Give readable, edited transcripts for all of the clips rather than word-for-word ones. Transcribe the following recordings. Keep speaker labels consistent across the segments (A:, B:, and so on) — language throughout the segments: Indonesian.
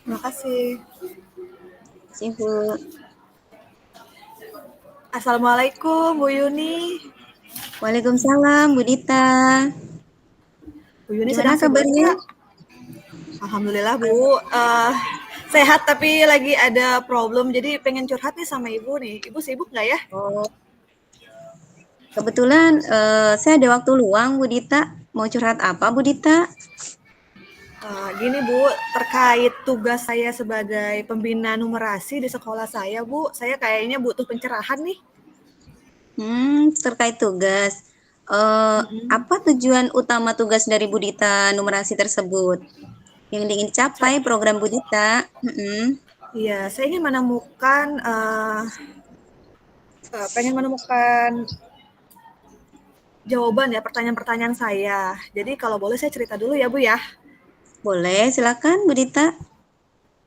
A: Terima kasih.
B: Sibuk.
A: Assalamualaikum Bu Yuni.
B: Waalaikumsalam, Bu Dita.
A: Bu Yuni sedang
B: Gimana
A: sibuk
B: kabarnya?
A: nggak? Alhamdulillah Bu. Sehat tapi lagi ada problem. Jadi pengen curhat nih sama Ibu nih. Ibu sibuk nggak ya?
B: Oh, kebetulan saya ada waktu luang, Bu Dita. Mau curhat apa, Bu Dita?
A: Gini Bu, terkait tugas saya sebagai pembina numerasi di sekolah saya Bu, saya kayaknya butuh pencerahan nih.
B: Terkait tugas.
A: Mm-mm.
B: Apa tujuan utama tugas dari Bu Dita numerasi tersebut? Yang ingin dicapai
A: Sa-
B: program Bu Dita?
A: Iya, saya ingin menemukan, pengen menemukan jawaban ya pertanyaan-pertanyaan saya. Jadi kalau boleh saya cerita dulu ya Bu ya.
B: Boleh, silakan Bu Dita.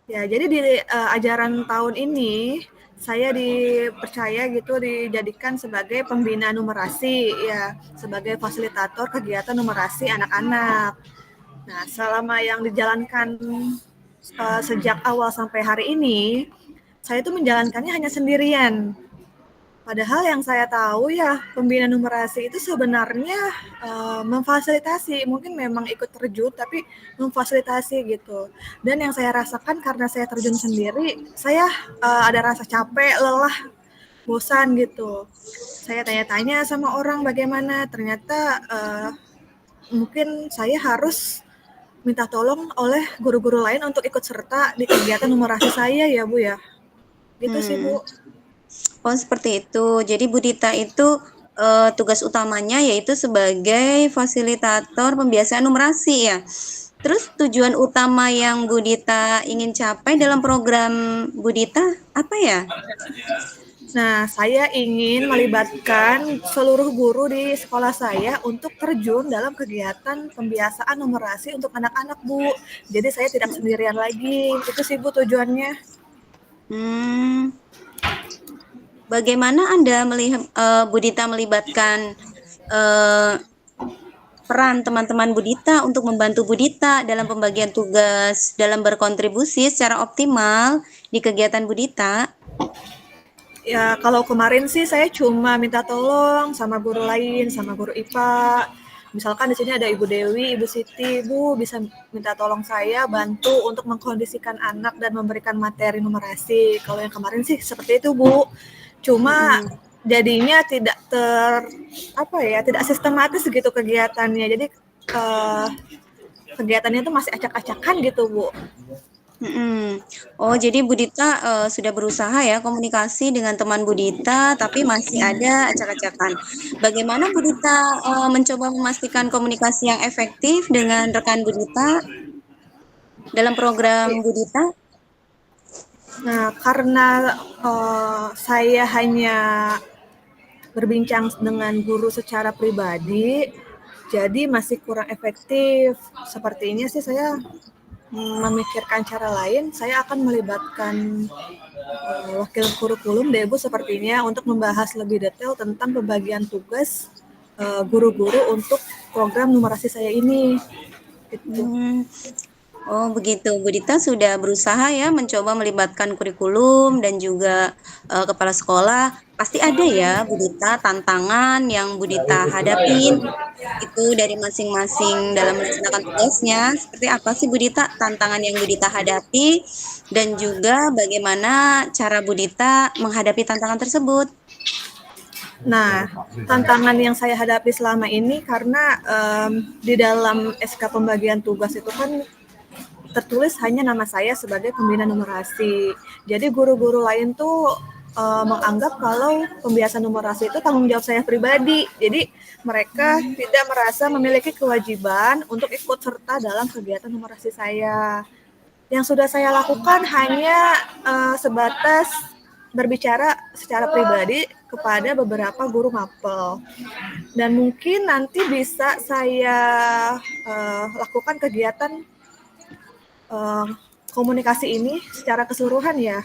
A: Ya, jadi di ajaran tahun ini saya dipercaya gitu dijadikan sebagai pembina numerasi ya, sebagai fasilitator kegiatan numerasi anak-anak. Nah, selama yang dijalankan sejak awal sampai hari ini, saya itu menjalankannya hanya sendirian. Padahal yang saya tahu ya, pembina numerasi itu sebenarnya memfasilitasi, mungkin memang ikut terjun, tapi memfasilitasi gitu. Dan yang saya rasakan karena saya terjun sendiri, saya ada rasa capek, lelah, bosan gitu. Saya tanya-tanya sama orang bagaimana, ternyata mungkin saya harus minta tolong oleh guru-guru lain untuk ikut serta di kegiatan numerasi saya ya Bu ya. Gitu sih
B: Hmm.
A: Bu.
B: Oh, seperti itu. Jadi Bu Dita itu tugas utamanya yaitu sebagai fasilitator pembiasaan numerasi ya. Terus tujuan utama yang Bu Dita ingin capai dalam program Bu Dita apa ya?
A: Nah, saya ingin melibatkan seluruh guru di sekolah saya untuk terjun dalam kegiatan pembiasaan numerasi untuk anak-anak, Bu. Jadi saya tidak sendirian lagi. Itu sih, Bu, tujuannya.
B: Hmm, Bagaimana Anda melihat Bu Dita melibatkan eh, peran teman-teman Bu Dita untuk membantu Bu Dita dalam pembagian tugas dalam berkontribusi secara optimal di kegiatan Bu Dita?
A: Ya, kalau kemarin sih saya cuma minta tolong sama guru lain, sama guru IPA. Misalkan di sini ada Ibu Dewi, Ibu Siti, Bu bisa minta tolong saya bantu untuk mengkondisikan anak dan memberikan materi numerasi. Kalau yang kemarin sih seperti itu, Bu. Cuma
B: Mm-mm.
A: jadinya tidak tidak sistematis gitu kegiatannya. Jadi eh, kegiatannya itu masih acak-acakan gitu, Bu.
B: Mhm. Oh, jadi Bu Dita, sudah berusaha ya komunikasi dengan teman Bu Dita, tapi masih ada acak-acakan. Bagaimana Bu Dita, mencoba memastikan komunikasi yang efektif dengan rekan Bu Dita dalam program Bu Dita?
A: Nah, karena saya hanya berbincang dengan guru secara pribadi, jadi masih kurang efektif. Sepertinya sih saya memikirkan cara lain, saya akan melibatkan wakil kurikulum Debu sepertinya untuk membahas lebih detail tentang pembagian tugas guru-guru untuk program numerasi saya ini. Itu.
B: Hmm. Oh, begitu. Bu Dita sudah berusaha ya mencoba melibatkan kurikulum dan juga kepala sekolah. Pasti ada ya, Bu Dita, tantangan yang Bu Dita hadapin itu dari masing-masing dalam melaksanakan tugasnya. Seperti apa sih Bu Dita tantangan yang Bu Dita hadapi dan juga bagaimana cara Bu Dita menghadapi tantangan tersebut?
A: Nah, tantangan yang saya hadapi selama ini karena di dalam SK pembagian tugas itu kan tertulis hanya nama saya sebagai pembina numerasi. Jadi guru-guru lain tuh menganggap kalau pembiasaan numerasi itu tanggung jawab saya pribadi. Jadi mereka tidak merasa memiliki kewajiban untuk ikut serta dalam kegiatan numerasi saya. Yang sudah saya lakukan hanya sebatas berbicara secara pribadi kepada beberapa guru mapel. Dan mungkin nanti bisa saya lakukan kegiatan uh, komunikasi ini secara keseluruhan ya.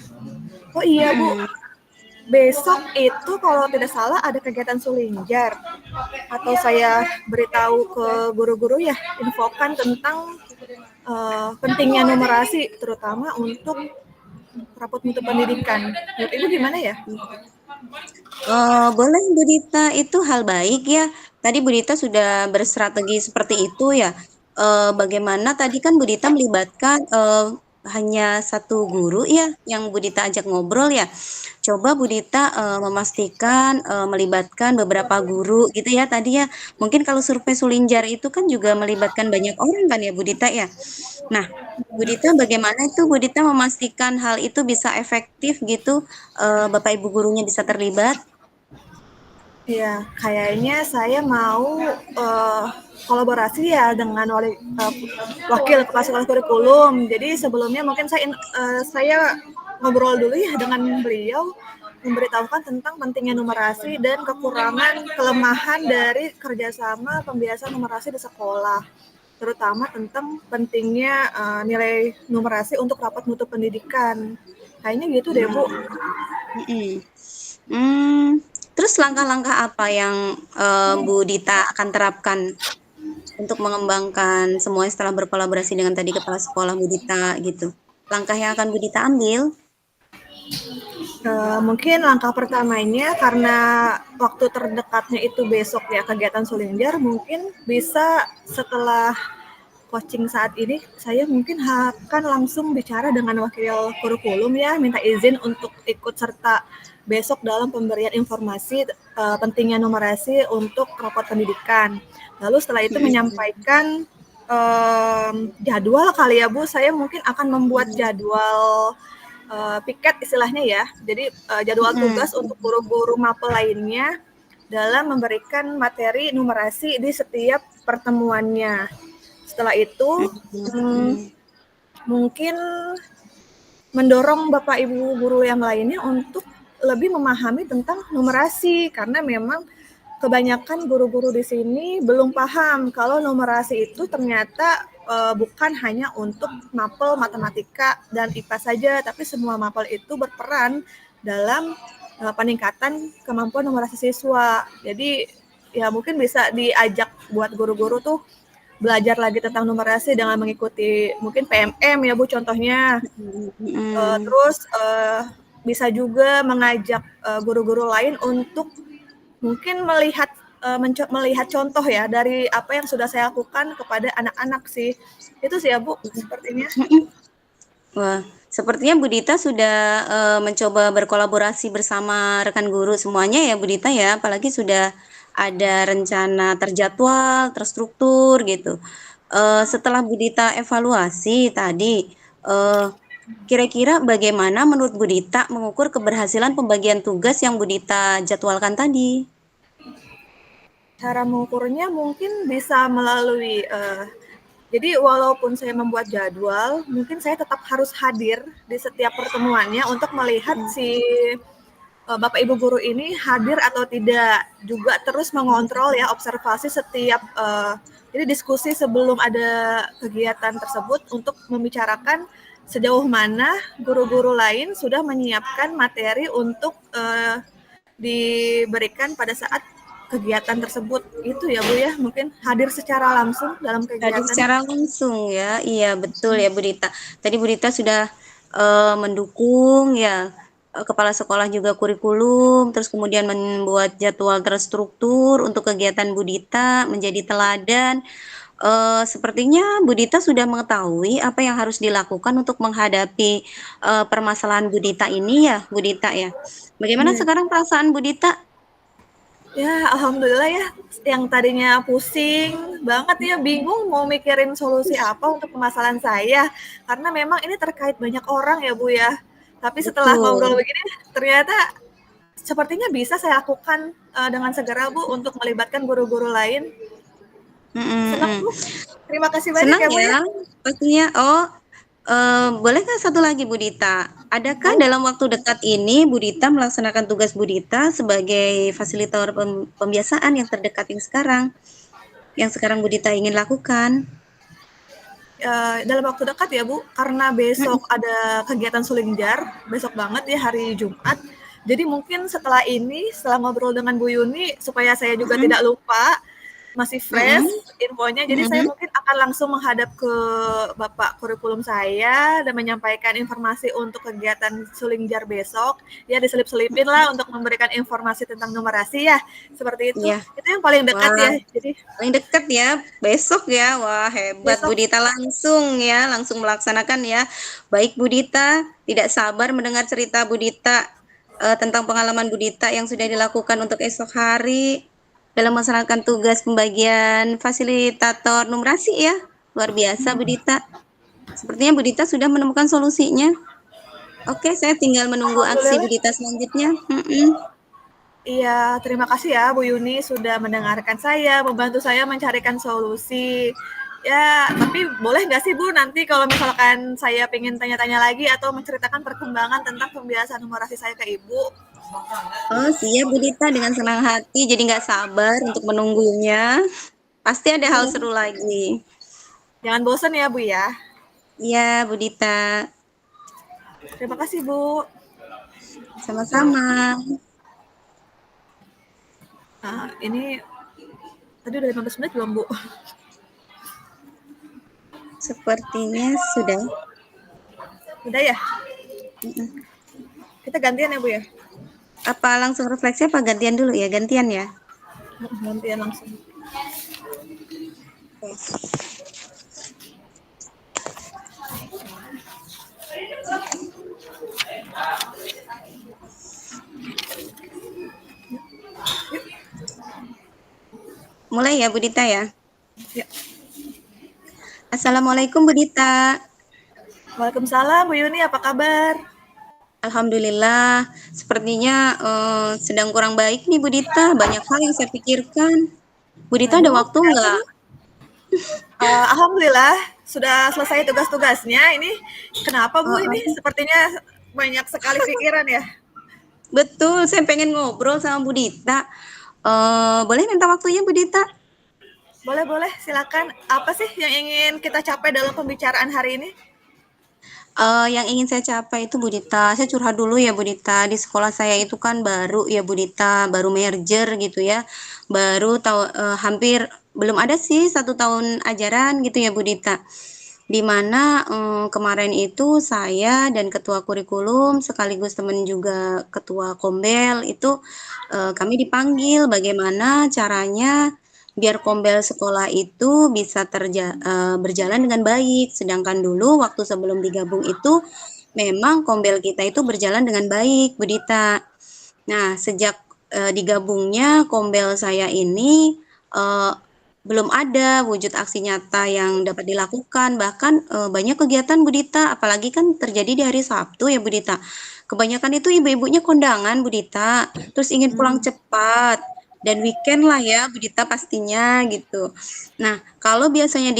A: Oh iya Bu,
B: Mm-mm.
A: besok itu kalau tidak salah ada kegiatan Sulinjar. Atau saya beritahu ke guru-guru ya, infokan tentang pentingnya numerasi terutama untuk rapot mutu pendidikan. Menurut Ibu gimana ya?
B: Boleh Bu Dita, itu hal baik ya. Tadi Bu Dita sudah berstrategi seperti itu ya. Bagaimana tadi kan Bu Dita melibatkan hanya satu guru ya yang Bu Dita ajak ngobrol ya. Coba Bu Dita memastikan melibatkan beberapa guru gitu ya tadi ya. Mungkin kalau survei Sulinjar itu kan juga melibatkan banyak orang kan ya Bu Dita ya. Nah, Bu Dita bagaimana itu Bu Dita memastikan hal itu bisa efektif gitu, Bapak Ibu gurunya bisa terlibat?
A: Ya, kayaknya saya mau kolaborasi ya dengan wakil kepala sekolah kurikulum. Jadi sebelumnya mungkin saya ngobrol dulu ya dengan beliau, memberitahukan tentang pentingnya numerasi dan kekurangan kelemahan dari kerjasama pembiasan numerasi di sekolah, terutama tentang pentingnya nilai numerasi untuk rapat mutu pendidikan. Kayaknya gitu deh Bu.
B: Mhm. Mmm, terus langkah-langkah apa yang, Bu Dita akan terapkan untuk mengembangkan semuanya setelah berkolaborasi dengan tadi kepala sekolah Bu Dita gitu? Langkah yang akan Bu Dita ambil?
A: Mungkin langkah pertamanya karena waktu terdekatnya itu besok ya kegiatan Sulinjar, mungkin bisa setelah coaching saat ini saya mungkin akan langsung bicara dengan wakil kurikulum ya, minta izin untuk ikut serta besok dalam pemberian informasi pentingnya numerasi untuk rapat pendidikan. Lalu setelah itu
B: Mhm,
A: menyampaikan jadwal kali ya Bu, saya mungkin akan membuat
B: mhm,
A: jadwal piket istilahnya ya. Jadi jadwal tugas
B: mhm,
A: untuk guru-guru mapel lainnya dalam memberikan materi numerasi di setiap pertemuannya. Setelah itu
B: mhm,
A: mungkin mendorong Bapak Ibu guru yang lainnya untuk lebih memahami tentang numerasi karena memang kebanyakan guru-guru di sini belum paham kalau numerasi itu ternyata bukan hanya untuk mapel matematika dan IPA saja, tapi semua mapel itu berperan dalam peningkatan kemampuan numerasi siswa. Jadi ya mungkin bisa diajak buat guru-guru tuh belajar lagi tentang numerasi dengan mengikuti mungkin PMM ya Bu contohnya.
B: mhm, mhm.
A: Terus bisa juga mengajak guru-guru lain untuk mungkin melihat contoh ya dari apa yang sudah saya lakukan kepada anak-anak sih. Itu sih ya Bu sepertinya.
B: Mhm. Wah, sepertinya Bu Dita sudah, mencoba berkolaborasi bersama rekan guru semuanya ya Bu Dita ya, apalagi sudah ada rencana terjadwal, terstruktur gitu. Setelah Bu Dita evaluasi tadi, eee, kira-kira bagaimana menurut Bu Dita mengukur keberhasilan pembagian tugas yang Bu Dita jadwalkan tadi?
A: Cara mengukurnya mungkin bisa melalui jadi walaupun saya membuat jadwal, mungkin saya tetap harus hadir di setiap pertemuannya untuk melihat
B: Mhm,
A: si Bapak Ibu guru ini hadir atau tidak, juga terus mengontrol ya observasi setiap jadi diskusi sebelum ada kegiatan tersebut untuk membicarakan sejauh mana guru-guru lain sudah menyiapkan materi untuk diberikan pada saat kegiatan tersebut. Itu ya Bu ya, mungkin hadir secara langsung dalam
B: hadir
A: kegiatan.
B: secara langsung ya, iya betul ya Bu Dita. Tadi Bu Dita sudah, mendukung ya, kepala sekolah juga kurikulum, terus kemudian membuat jadwal terstruktur untuk kegiatan Bu Dita, menjadi teladan. Sepertinya Bu Dita sudah mengetahui apa yang harus dilakukan untuk menghadapi, permasalahan Bu Dita ini ya, Bu Dita ya. Bagaimana
A: Ya,
B: sekarang perasaan Bu Dita?
A: ya, alhamdulillah ya, yang tadinya pusing banget ya, bingung mau mikirin solusi apa untuk permasalahan saya, karena memang ini terkait banyak orang ya Bu ya. Tapi setelah ngobrol
B: Betul,
A: begini, ternyata sepertinya bisa saya lakukan dengan segera Bu untuk melibatkan guru-guru lain.
B: mhm,
A: Senang
B: mhm.
A: Bu, terima kasih banyak
B: Senang
A: ya Bu ya.
B: ya, pastinya. Oh, bolehkah satu lagi Bu Dita? Adakah
A: Boleh.
B: dalam waktu dekat ini Bu Dita melaksanakan tugas Bu Dita sebagai fasilitator pembiasaan yang terdekat yang sekarang Bu Dita ingin lakukan?
A: Dalam waktu dekat ya Bu, karena
B: Mhm,
A: besok ada kegiatan Sulinjar, besok banget ya hari Jumat. Jadi mungkin setelah ini, setelah ngobrol dengan Bu Yuni, supaya saya juga
B: mhm,
A: tidak lupa, masih fresh
B: Mhm,
A: infonya, jadi saya
B: mhm.
A: mungkin akan langsung menghadap ke Bapak kurikulum saya dan menyampaikan informasi untuk kegiatan suling jar besok. Ya diselip-selipin lah untuk memberikan informasi tentang numerasi ya, seperti itu.
B: Iya.
A: Itu yang paling dekat
B: Wah,
A: ya, jadi
B: paling deket ya, besok ya. Wah, hebat Bu
A: besok
B: Dita langsung ya, langsung melaksanakan ya. Baik Bu Dita, tidak sabar mendengar cerita Bu Dita tentang pengalaman Bu Dita yang sudah dilakukan untuk esok hari dalam melaksanakan tugas pembagian fasilitator numerasi ya. Luar biasa Bu Dita. Sepertinya Bu Dita sudah menemukan solusinya. Oke, saya tinggal menunggu aksi Bu
A: alhamdulillah.
B: Dita selanjutnya. Mm-mm.
A: Iya, terima kasih ya Bu Yuni sudah mendengarkan saya, membantu saya mencarikan solusi. Ya, tapi boleh nggak sih Bu nanti kalau misalkan saya pengen tanya-tanya lagi atau menceritakan perkembangan tentang pembiasaan numerasi saya ke Ibu?
B: Oh, siap Bu Dita dengan senang hati. Jadi nggak sabar untuk menunggunya. Pasti ada hal seru lagi.
A: Jangan bosan ya Bu ya.
B: Iya, Bu Dita.
A: Terima kasih Bu.
B: Sama-sama.
A: Ini tadi udah 15 menit belum Bu?
B: Sepertinya sudah.
A: Udah ya?
B: Mm-mm.
A: Kita gantian ya Bu ya?
B: Apa langsung refleksi apa gantian dulu ya? Gantian ya.
A: Gantian langsung.
B: Oke. Mulai ya Bu Dita ya.
A: Ya.
B: Assalamualaikum Bu Dita.
A: Waalaikumsalam Bu Yuni, apa kabar?
B: Alhamdulillah. Sepertinya sedang kurang baik nih Bu Dita. Banyak hal yang saya pikirkan. Bu Dita ada
A: Waduh,
B: waktu
A: ada apa
B: nggak?
A: Bu? Alhamdulillah sudah selesai tugas-tugasnya. Ini kenapa Bu? Ini
B: Uh,
A: sepertinya banyak sekali pikiran ya.
B: Betul, saya pengen ngobrol sama Bu Dita. Boleh minta waktunya Bu Dita?
A: Boleh-boleh, silakan. Apa sih yang ingin kita capai dalam pembicaraan hari ini?
B: Yang ingin saya capai itu Bu Dita, saya curhat dulu ya Bu Dita. Di sekolah saya itu kan baru ya Bu Dita, baru merger gitu ya. Baru hampir belum ada sih 1 tahun ajaran gitu ya Bu Dita. Di mana kemarin itu saya dan ketua kurikulum sekaligus teman juga ketua kombel itu kami dipanggil bagaimana caranya biar kombel sekolah itu bisa berjalan dengan baik. Sedangkan dulu waktu sebelum digabung itu memang kombel kita itu berjalan dengan baik, Bu Dita. Nah, sejak digabungnya kombel saya ini belum ada wujud aksi nyata yang dapat dilakukan. Bahkan banyak kegiatan Bu Dita, apalagi kan terjadi di hari Sabtu ya Bu Dita. Kebanyakan itu ibu-ibunya kondangan Bu Dita, terus ingin pulang cepat dan weekend lah ya Bu Dita pastinya gitu. Nah, kalau biasanya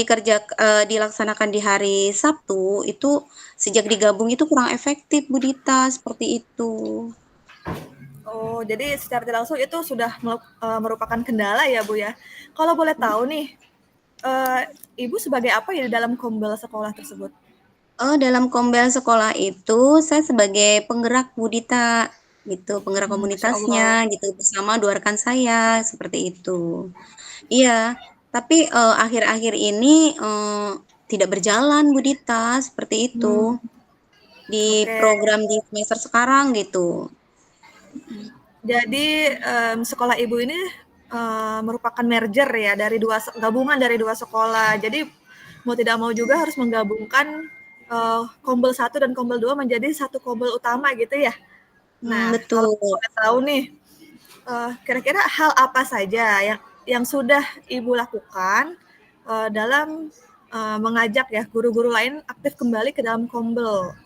B: dilaksanakan di hari Sabtu itu sejak digabung itu kurang efektif Bu Dita, seperti itu.
A: Oh, jadi secara tidak langsung itu sudah merupakan kendala ya Bu ya. Kalau boleh tahu nih, eh, Ibu sebagai apa ya di dalam kombel sekolah tersebut?
B: Oh, dalam kombel sekolah itu saya sebagai penggerak Bu Dita, gitu, penggerak
A: Masya
B: komunitasnya
A: Allah.
B: gitu bersama 2 rekan saya, seperti itu. Iya, tapi akhir-akhir ini tidak berjalan Bu Dita, seperti itu,
A: Hmm,
B: di
A: oke.
B: program di semester sekarang gitu.
A: Jadi sekolah Ibu ini merupakan merger ya dari gabungan dari dua sekolah. Jadi mau tidak mau juga harus menggabungkan kombel satu dan kombel 2 menjadi satu kombel utama gitu ya. Nah, kalau
B: Betul.
A: boleh tahu nih, kira-kira hal apa saja yang sudah Ibu lakukan dalam mengajak ya guru-guru lain aktif kembali ke dalam kombel?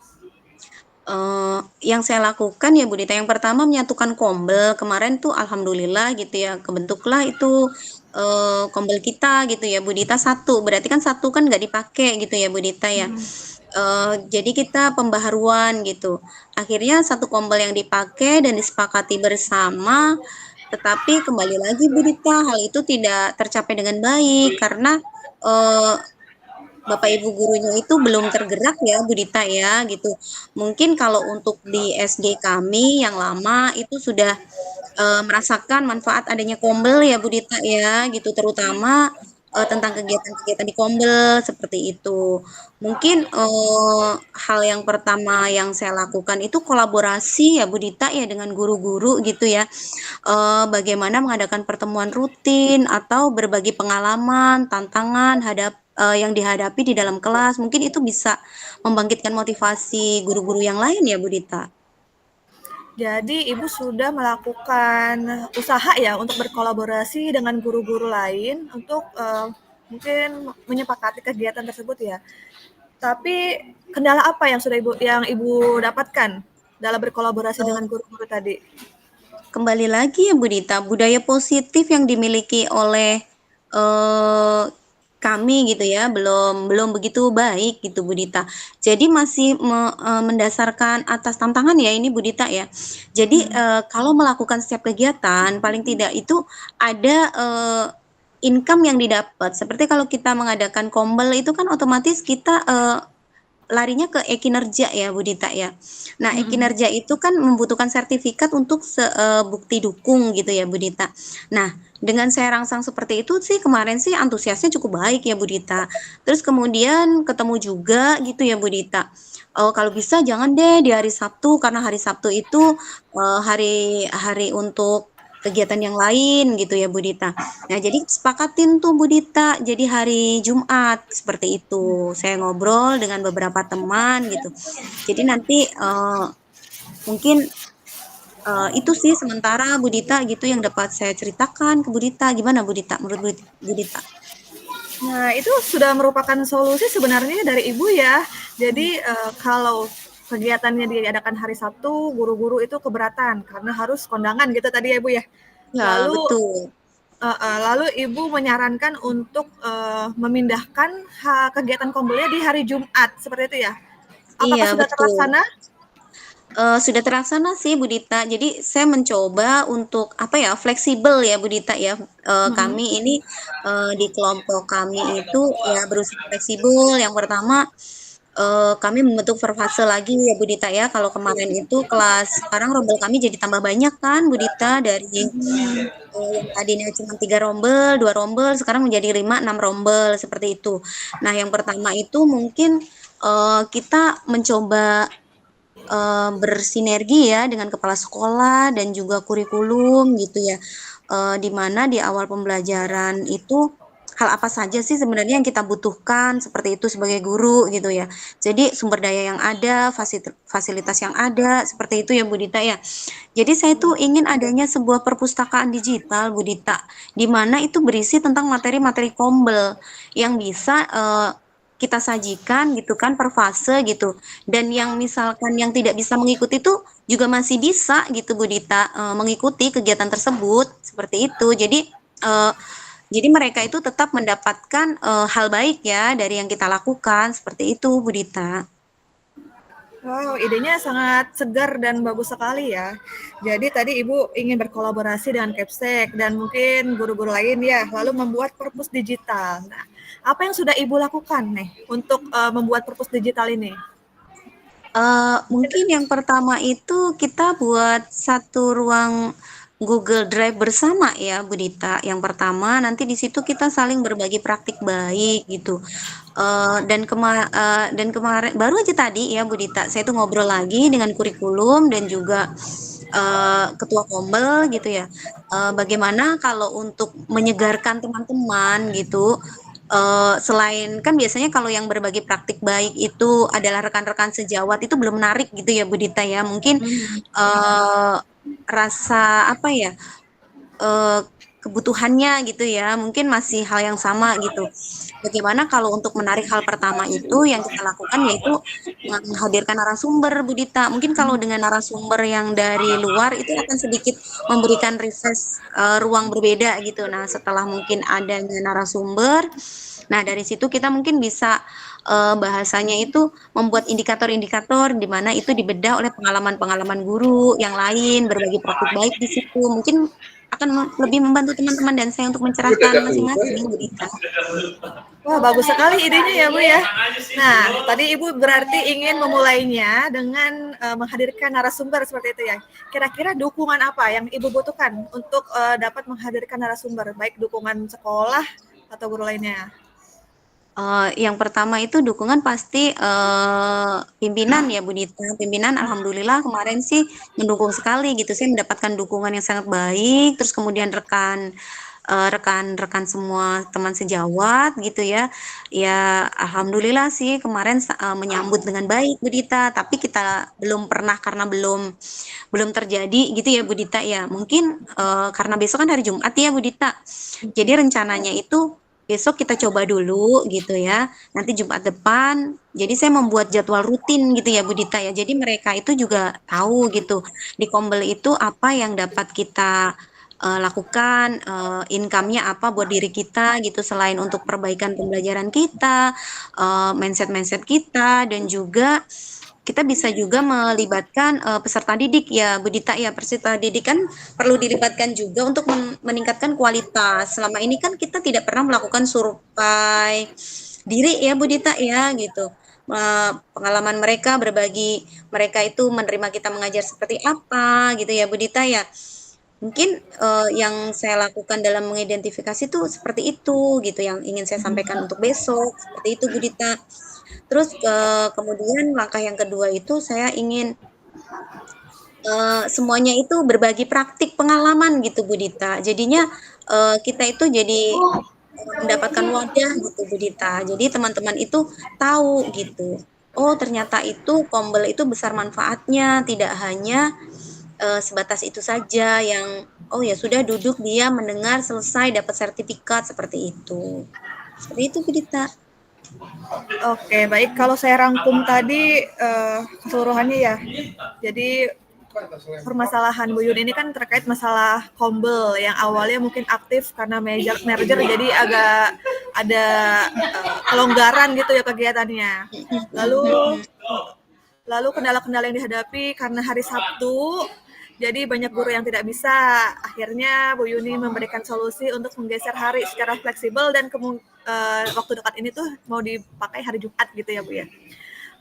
B: Yang saya lakukan ya Bu Dita, yang pertama menyatukan kombel, kemarin tuh alhamdulillah gitu ya, kebentuklah itu, kombel kita gitu ya Bu Dita satu, berarti kan satu kan nggak dipakai gitu ya Bu Dita ya. Jadi kita pembaharuan gitu. Akhirnya satu kombel yang dipakai dan disepakati bersama, tetapi kembali lagi Bu Dita, hal itu tidak tercapai dengan baik karena, eee Bapak Ibu gurunya itu belum tergerak ya Bu Dita ya gitu. Mungkin kalau untuk di SD kami yang lama itu sudah merasakan manfaat adanya Kombel ya Bu Dita ya, gitu, terutama, tentang kegiatan-kegiatan di Kombel, seperti itu. Mungkin, hal yang pertama yang saya lakukan itu kolaborasi ya Bu Dita ya, dengan guru-guru gitu ya, bagaimana mengadakan pertemuan rutin atau berbagi pengalaman, tantangan yang dihadapi di dalam kelas, mungkin itu bisa membangkitkan motivasi guru-guru yang lain ya Bu Dita?
A: Jadi Ibu sudah melakukan usaha ya untuk berkolaborasi dengan guru-guru lain untuk mungkin menyepakati kegiatan tersebut ya. Tapi kendala apa yang Ibu dapatkan dalam berkolaborasi dengan guru-guru tadi?
B: Kembali lagi ya Bu Dita, budaya positif yang dimiliki oleh eh, kami gitu ya, belum belum begitu baik gitu Bu Dita. Jadi masih mendasarkan atas tantangan ya ini Bu Dita ya. Jadi kalau melakukan setiap kegiatan paling tidak itu ada income yang didapat. Seperti kalau kita mengadakan kombel itu kan otomatis kita larinya ke e-kinerja ya Bu Dita ya. Nah, e-kinerja itu kan membutuhkan sertifikat untuk bukti dukung gitu ya Bu Dita. Nah, dengan saya rangsang seperti itu sih kemarin sih antusiasnya cukup baik ya Bu Dita. Terus kemudian ketemu juga gitu ya Bu Dita. Oh, kalau bisa jangan deh di hari Sabtu karena hari Sabtu itu hari hari untuk kegiatan yang lain gitu ya Bu Dita. Nah, jadi sepakatin tuh Bu Dita, jadi hari Jumat seperti itu. Saya ngobrol dengan beberapa teman gitu. Jadi nanti mungkin itu sih sementara Bu Dita gitu yang dapat saya ceritakan ke Bu Dita. Gimana Bu Dita? Menurut Bu Dita?
A: Nah, itu sudah merupakan solusi sebenarnya dari Ibu ya. Jadi kalau kegiatannya diadakan hari Sabtu, guru-guru itu keberatan karena harus kondangan gitu tadi ya Ibu ya.
B: Ya,
A: Lalu
B: betul.
A: lalu Ibu menyarankan untuk memindahkan kegiatan kombelnya di hari Jumat seperti itu ya. Apakah
B: Iya,
A: sudah
B: betul.
A: terlaksana?
B: Sudah terlaksana sih Bu Dita. Jadi saya mencoba untuk apa ya, fleksibel ya Bu Dita ya.
A: Mm-mm.
B: Kami ini di kelompok kami itu ya berusaha fleksibel. Yang pertama kami membentuk per fase lagi ya Bu Dita ya. Kalau kemarin itu kelas sekarang rombel kami jadi tambah banyak kan Bu Dita dari yang tadinya cuma 3 rombel, 2 rombel, sekarang menjadi 5, 6 rombel seperti itu. Nah, yang pertama itu mungkin kita mencoba bersinergi ya dengan kepala sekolah dan juga kurikulum gitu ya, di mana di awal pembelajaran itu hal apa saja sih sebenarnya yang kita butuhkan seperti itu sebagai guru gitu ya. Jadi sumber daya yang ada, fasilitas yang ada, seperti itu ya Bu Dita ya. Jadi saya tuh ingin adanya sebuah perpustakaan digital Bu Dita, di mana itu berisi tentang materi-materi kombel yang bisa kita sajikan gitu kan per fase gitu. Dan yang misalkan yang tidak bisa mengikuti itu juga masih bisa gitu Bu Dita mengikuti kegiatan tersebut seperti itu. Eh, jadi mereka itu tetap mendapatkan hal baik ya dari yang kita lakukan seperti itu Bu Dita.
A: Wow, idenya sangat segar dan bagus sekali ya. Jadi tadi Ibu ingin berkolaborasi dengan Kepsek dan mungkin guru-guru lain ya, lalu membuat perpus digital. Nah, apa yang sudah Ibu lakukan nih untuk membuat perpus digital ini?
B: Mungkin yang pertama itu kita buat satu ruang Google Drive bersama ya Bu Dita. Yang pertama nanti di situ kita saling berbagi praktik baik gitu. Dan kemarin baru aja tadi ya Bu Dita, saya tuh ngobrol lagi dengan kurikulum dan juga ketua Kombel gitu ya. Bagaimana kalau untuk menyegarkan teman-teman gitu, selain kan biasanya kalau yang berbagi praktik baik itu adalah rekan-rekan sejawat itu belum menarik gitu ya Bu Dita ya. Mungkin rasa apa ya, eee, kebutuhannya gitu ya, mungkin masih hal yang sama gitu. Bagaimana kalau untuk menarik hal pertama itu yang kita lakukan yaitu menghadirkan narasumber Bu Dita. Mungkin kalau dengan narasumber yang dari luar itu akan sedikit memberikan refresh, ruang berbeda gitu. Nah, setelah mungkin adanya narasumber, nah dari situ kita mungkin bisa, bahasanya itu membuat indikator-indikator di mana itu dibedah oleh pengalaman-pengalaman guru yang lain, berbagi praktik baik di situ. Mungkin akan lebih membantu teman-teman dan saya untuk mencerahkan masing-masing, Bu Dita.
A: Wah, bagus sekali idenya ya, Bu ya. Nah, tadi Ibu berarti ingin memulainya dengan menghadirkan narasumber seperti itu ya. Kira-kira dukungan apa yang Ibu butuhkan untuk dapat menghadirkan narasumber, baik dukungan sekolah atau guru lainnya?
B: Yang pertama itu dukungan pasti, pimpinan ya, Bu Dita. Pimpinan alhamdulillah kemarin sih mendukung sekali gitu, saya mendapatkan dukungan yang sangat baik, terus kemudian rekan-rekan semua teman sejawat gitu ya. Ya alhamdulillah sih kemarin menyambut dengan baik, Bu Dita, tapi kita belum pernah karena belum belum terjadi gitu ya, Bu Dita, ya. Mungkin, karena besok kan hari Jumat ya, Bu Dita. Jadi rencananya itu besok kita coba dulu gitu ya. Nanti Jumat depan, jadi saya membuat jadwal rutin gitu ya Bu Dita ya. Jadi mereka itu juga tahu gitu di Kombel itu apa yang dapat kita lakukan, income-nya apa buat diri kita gitu selain untuk perbaikan pembelajaran kita, mindset-mindset kita dan juga kita bisa juga melibatkan peserta didik ya Bu Dita ya. Peserta didik kan perlu dilibatkan juga untuk meningkatkan kualitas. Selama ini kan kita tidak pernah melakukan survei diri ya Bu Dita ya gitu. Pengalaman mereka berbagi, mereka itu menerima kita mengajar seperti apa gitu ya Bu Dita ya. Mungkin yang saya lakukan dalam mengidentifikasi tuh seperti itu gitu yang ingin saya sampaikan untuk besok, seperti itu Bu Dita. Terus kemudian langkah yang kedua itu saya ingin semuanya itu berbagi praktik pengalaman gitu Bu Dita. Jadinya kita itu jadi mendapatkan wadah gitu Bu Dita. Jadi teman-teman itu tahu gitu. Oh ternyata itu Kombel itu besar manfaatnya, tidak hanya sebatas itu saja yang oh ya sudah duduk dia mendengar selesai dapat sertifikat seperti itu. Seperti itu Bu Dita.
A: Oke, baik. Kalau saya rangkum tadi keseluruhannya ya. Jadi permasalahan Bu Yun ini kan terkait masalah Kombel yang awalnya mungkin aktif karena merger jadi agak ada kelonggaran gitu ya kegiatannya. Lalu kendala-kendala yang dihadapi karena hari Sabtu, jadi banyak guru yang tidak bisa. Akhirnya Bu Yuni memberikan solusi untuk menggeser hari secara fleksibel dan waktu dekat ini tuh mau dipakai hari Jumat gitu ya Bu ya.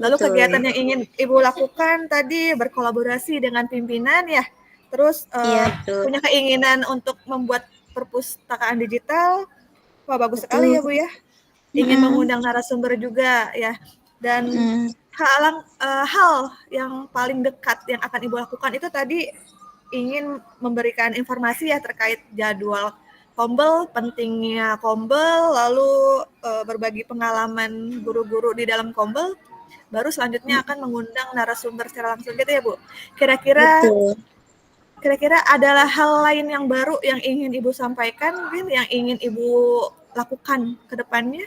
A: Lalu
B: Betul.
A: kegiatan yang ingin Ibu lakukan tadi berkolaborasi dengan pimpinan ya, terus
B: Iya, betul.
A: punya keinginan untuk membuat perpustakaan digital. Wah bagus sekali
B: Betul.
A: ya Bu ya. Ingin mengundang narasumber juga ya. Dan hal yang paling dekat yang akan Ibu lakukan itu tadi ingin memberikan informasi ya terkait jadwal Kombel, pentingnya Kombel, lalu berbagi pengalaman guru-guru di dalam Kombel, baru selanjutnya akan mengundang narasumber secara langsung gitu ya Bu.
B: Betul.
A: Kira-kira adalah hal lain yang baru yang ingin Ibu sampaikan, mungkin yang ingin Ibu lakukan ke depannya?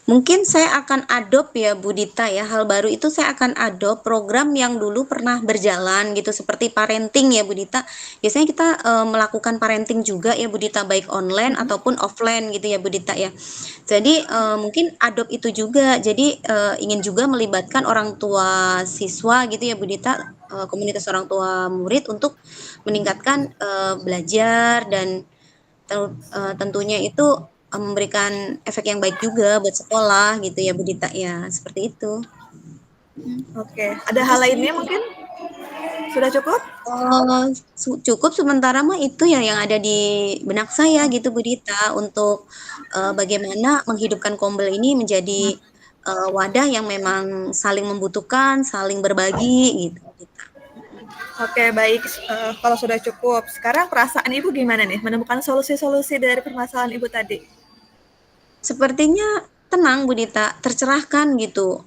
B: Mungkin saya akan adopt ya Bu Dita ya, hal baru itu saya akan adopt program yang dulu pernah berjalan gitu seperti parenting ya Bu Dita. Biasanya kita melakukan parenting juga ya Bu Dita baik online ataupun offline gitu ya Bu Dita ya. Jadi mungkin adopt itu juga. Jadi ingin juga melibatkan orang tua siswa gitu ya Bu Dita, komunitas orang tua murid untuk meningkatkan belajar dan tentunya itu memberikan efek yang baik juga buat sekolah gitu ya Bu Dita ya, seperti itu.
A: Oke, ada hal lainnya mungkin? Sudah cukup?
B: Cukup sementara mah itu ya yang ada di benak saya gitu Bu Dita untuk bagaimana menghidupkan Kombel ini menjadi wadah yang memang saling membutuhkan, saling berbagi gitu.
A: Oke, baik. Kalau sudah cukup, sekarang perasaan Ibu gimana nih menemukan solusi-solusi dari permasalahan Ibu tadi?
B: Sepertinya tenang Bu Dita, tercerahkan gitu.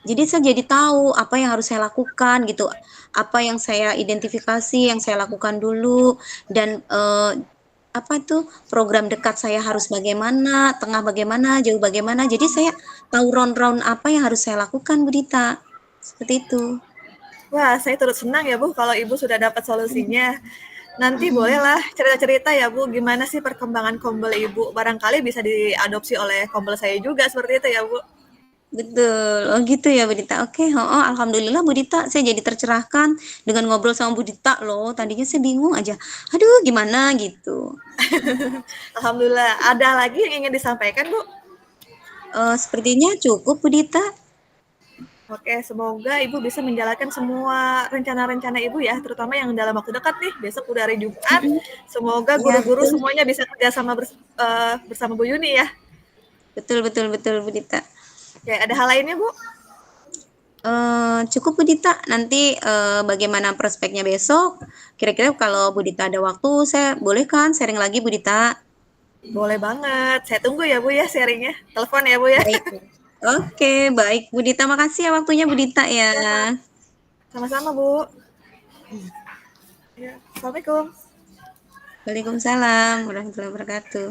B: Jadi saya jadi tahu apa yang harus saya lakukan gitu, apa yang saya identifikasi, yang saya lakukan dulu dan apa tuh program dekat saya harus bagaimana, tengah bagaimana, jauh bagaimana. Jadi saya tahu round-round apa yang harus saya lakukan Bu Dita. Seperti itu.
A: Wah, saya turut senang ya Bu kalau Ibu sudah dapat solusinya. Nanti bolehlah cerita-cerita ya Bu, gimana sih perkembangan Kombel Ibu? Barangkali bisa diadopsi oleh Kombel saya juga seperti itu ya Bu.
B: Betul. Oh gitu ya Bu Dita. Oke, heeh, alhamdulillah Bu Dita, saya jadi tercerahkan dengan ngobrol sama Bu Dita loh. Tadinya saya bingung aja. Aduh, gimana gitu.
A: Alhamdulillah. Ada lagi yang ingin disampaikan, Bu?
B: Sepertinya cukup Bu Dita.
A: Oke, semoga Ibu bisa menjalankan semua rencana-rencana Ibu ya, terutama yang dalam waktu dekat nih, besok udah hari Jumat.
B: Mhm.
A: Semoga
B: Iya,
A: guru-guru
B: betul.
A: semuanya bisa kerjasama bersama Bu Yuni ya.
B: Betul betul betul Bu Dita.
A: Oke, ada hal lainnya, Bu?
B: Cukup Bu Dita, nanti, bagaimana prospeknya besok, kira-kira kalau Bu Dita ada waktu, saya boleh kan sharing lagi Bu Dita?
A: Boleh banget. Saya tunggu ya, Bu ya, sharingnya. Telepon ya, Bu ya.
B: Baik. Oke, baik Bu Dita, makasih ya waktunya Bu Dita ya.
A: Ya, sama-sama, Bu. Ya, Assalamualaikum.
B: Waalaikumsalam warahmatullahi wabarakatuh.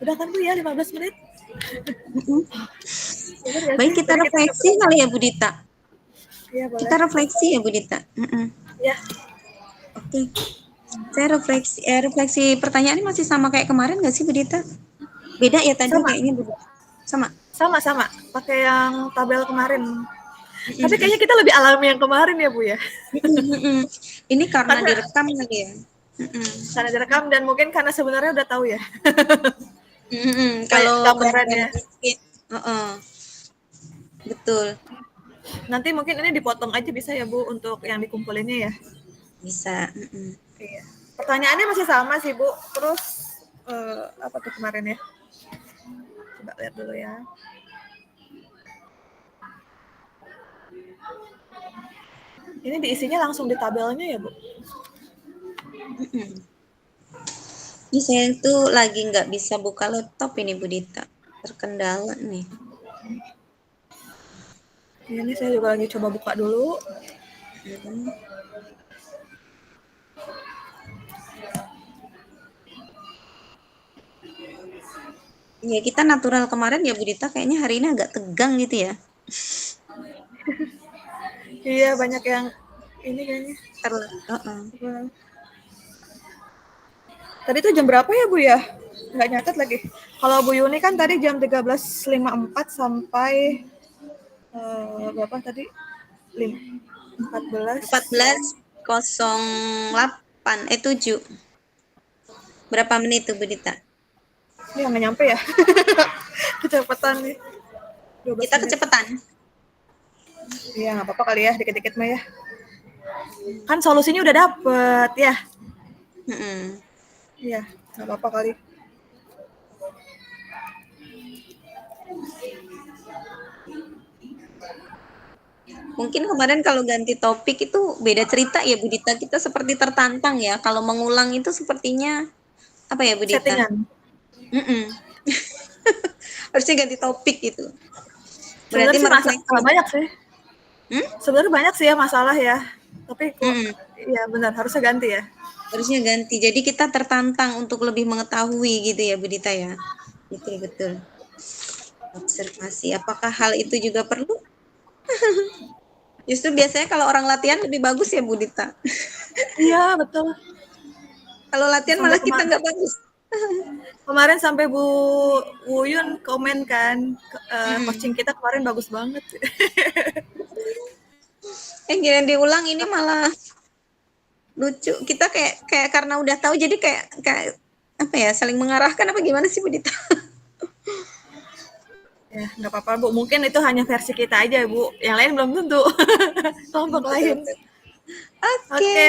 A: Udah kan, Bu ya, 15 menit?
B: Mhm.
A: Bener gak
B: Baik,
A: sih?
B: kita
A: Tadi kita udah
B: refleksi
A: berapa?
B: kali ya Bu Dita?
A: Iya,
B: Kita
A: boleh.
B: refleksi ya Bu Dita? Mhm.
A: Ya,
B: Oke, saya refleksi pertanyaannya masih sama kayak kemarin nggak sih Bu Dita? Beda ya tadi
A: sama.
B: kayaknya Bu Dita? Sama?
A: Sama-sama. Pakai yang tabel kemarin.
B: Mhm
A: Tapi
B: mhm.
A: kayaknya kita lebih alami yang kemarin ya, Bu ya.
B: Mhm mhm. Ini karena
A: Karena
B: direkam kali ya? Mhm.
A: karena direkam dan mungkin karena sebenarnya udah tahu ya.
B: Mhm,
A: Kayak
B: kalau
A: gambarannya.
B: memperhatikan heeh, betul,
A: Nanti mungkin ini dipotong aja bisa ya, Bu, untuk yang dikumpulinnya ya.
B: bisa, mhm.
A: Iya. Pertanyaannya masih sama sih, Bu. Terus apa tuh kemarin ya? Coba lihat dulu ya. Ini diisinya langsung di tabelnya ya, Bu?
B: Mhm. Ini saya tuh lagi nggak bisa buka laptop ini Bu Dita, terkendala nih.
A: Ini saya juga lagi coba buka dulu.
B: Mhm. Ya kita natural kemarin ya Bu Dita, kayaknya hari ini agak tegang gitu ya.
A: Iya, banyak yang ini kayaknya.
B: Heeh.
A: Tadi tuh jam berapa ya, Bu ya? Nggak nyatet lagi. Kalau Bu Yuni kan tadi jam 13.54 sampai berapa tadi? 14.
B: 14.08, 7. Berapa menit tuh Bu Dita?
A: Ya nggak nyampe ya. Kecepatan nih. 12
B: Kita
A: menit.
B: kecepatan.
A: Iya, nggak apa-apa kali ya, dikit-dikit mah ya. Kan solusinya udah dapet ya.
B: Mhm.
A: Iya, nggak apa-apa kali.
B: Mungkin kemarin kalau ganti topik itu beda cerita ya Bu Dita, kita seperti tertantang ya, kalau mengulang itu sepertinya apa ya Bu Dita?
A: Settingan.
B: Mhm. Harusnya ganti topik gitu. Berarti
A: Sebenarnya sih
B: merefleksi
A: banyak sih.
B: hmm?
A: Sebenarnya banyak sih ya masalah ya. Tapi kok
B: Mhm,
A: ya benar harusnya ganti ya.
B: harusnya ganti. Jadi kita tertantang untuk lebih mengetahui gitu ya Bu Dita ya? Betul betul. Observasi, apakah hal itu juga perlu? Justru biasanya kalau orang latihan lebih bagus ya Bu Dita.
A: Iya, betul.
B: Kalau latihan
A: Sampai
B: malah kita nggak bagus.
A: kemarin sampai Bu Wuyun komen kan,
B: Mhm.
A: coaching kita kemarin bagus banget.
B: Giliran diulang ini malah lucu. Kita kayak kayak karena udah tahu jadi kayak kayak apa ya, saling mengarahkan apa gimana sih Bu Dita?
A: Ya, nggak apa-apa Bu. Mungkin itu hanya versi kita aja Bu. Yang lain belum tentu. Kelompok
B: Betul
A: lain.
B: betul. Oke.
A: Oke.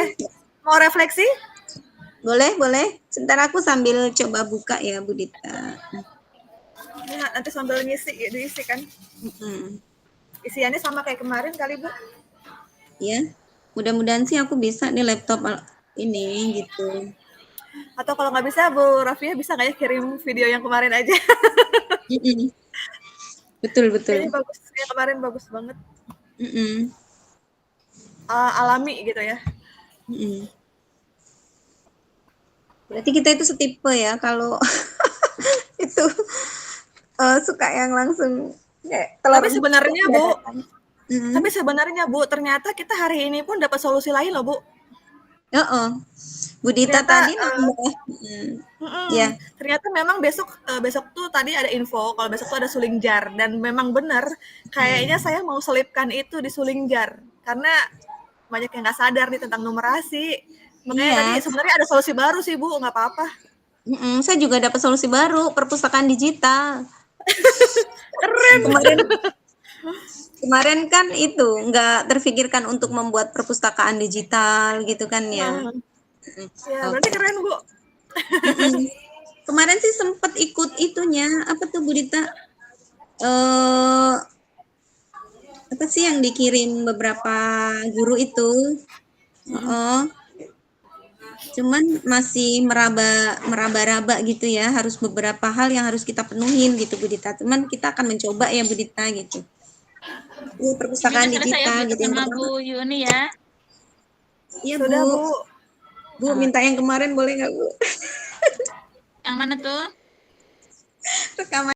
A: Mau refleksi?
B: Boleh, boleh. Sebentar aku sambil coba buka ya Bu Dita.
A: Ya, nanti sambil ngisi, diisi kan.
B: Mhm.
A: Isiannya sama kayak kemarin kali Bu.
B: Ya. Mudah-mudahan sih aku bisa di laptop ini gitu.
A: Atau kalau nggak bisa Bu Rafia bisa nggak ya kirim video yang kemarin aja?
B: Mhm. Betul
A: Kayaknya
B: betul.
A: bagus. Yang kemarin bagus banget.
B: Mhm.
A: Alami gitu ya.
B: Mhm. Berarti kita itu setipe ya kalau itu suka yang langsung kayak telur
A: Tapi sebenarnya Bu,
B: dadakan. Mhm.
A: ternyata kita hari ini pun dapat solusi lain loh Bu.
B: Heeh. Bu Dita
A: Ternyata
B: tadi nambah ya.
A: ternyata memang besok besok tuh tadi ada info kalau besok tuh ada suling jar dan memang benar kayaknya saya mau selipkan itu di suling jar karena banyak yang nggak sadar nih tentang numerasi. Makanya tadi
B: Iya,
A: sebenarnya ada solusi baru sih Bu, nggak apa-apa.
B: saya juga dapat solusi baru, perpustakaan digital.
A: Keren.
B: Kemarin kemarin kan itu, nggak terfikirkan untuk membuat perpustakaan digital gitu kan ya.
A: Nah, ya berarti
B: Oke.
A: keren Bu.
B: Mhm. Kemarin sih sempet ikut itunya, apa tuh Bu Dita, eee, apa sih yang dikirim beberapa guru itu? Heeh. Cuman masih meraba-raba gitu ya, harus beberapa hal yang harus kita penuhin gitu Bu Dita. Cuman kita akan mencoba ya Bu Dita gitu. Ini
C: Ini
B: perpustakaan
C: udah selesai ya
B: digital
C: Bu
B: gitu yang
C: sama
B: pertama.
C: Bu Yuni ya.
B: Iya Bu.
A: Sudah Bu.
B: Bu minta yang kemarin boleh nggak Bu?
C: Yang mana tuh?
B: Rekaman